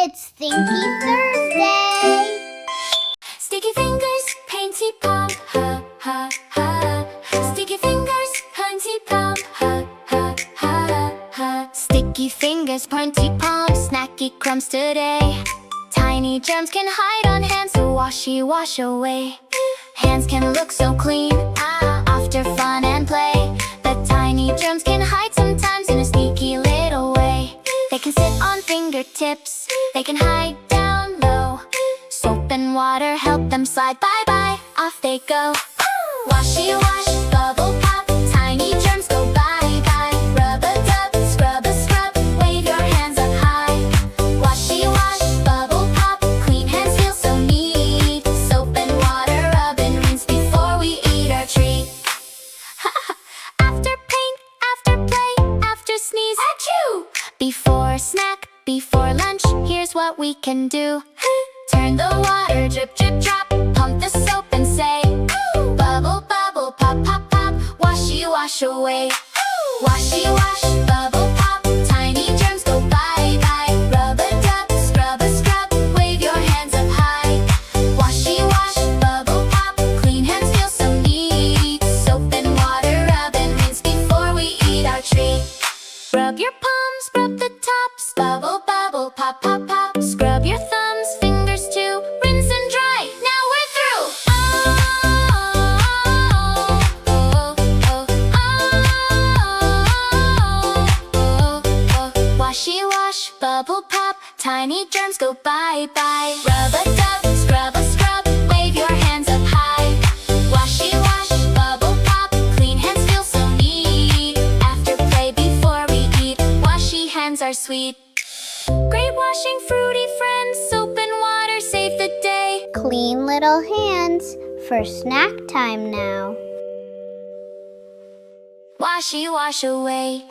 It's Thinky Thursday! Sticky fingers, painty palm, ha, ha, ha. Sticky fingers, painty palm, ha, ha, ha, ha. Sticky fingers, painty palm, snacky crumbs today. Tiny germs can hide on hands, so washy wash away. Hands can look so clean, after fun and play. But tiny germs can hide sometimes in a sneaky little way. They can sit on fingertips, they can hide down low. Soap and water help them slide, bye-bye, off they go. Washy wash, bubble pop, tiny germs go bye-bye. Rub-a-dub, scrub-a-scrub, wave your hands up high. Washy wash, bubble pop, clean hands feel so neat. Soap and water, rub and rinse before we eat our treat. After paint, after play, after sneeze, achoo! Before snack, before lunch, here's what we can do. Turn the water, drip, drip, drop. Pump the soap and say, ooh! Bubble, bubble, pop, pop, pop. Washy, wash away. Ooh! Washy, wash, bubble, pop. Tiny germs go bye-bye. Rub-a-dub, scrub-a-scrub. Wave your hands up high. Washy, wash, bubble, pop. Clean hands feel so neat. Soap and water, rub and rinse before we eat our treat. Rub your palms, rub the tops. Bubble, bubble, pop, pop, pop. Scrub your thumbs, fingers too. Rinse and dry, now we're through. Washy wash, bubble pop. Tiny germs go bye-bye. Rub-a-dub, scrub-a-scrub. Wave your hands up high. Washy wash, bubble pop. Clean hands feel so neat. After play, before we eat, washy hands are sweet. Great washing, fruity friends. Soap and water save the day. Clean little hands for snack time now. Washy wash away.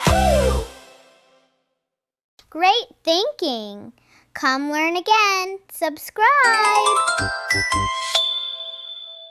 Great thinking! Come learn again. Subscribe!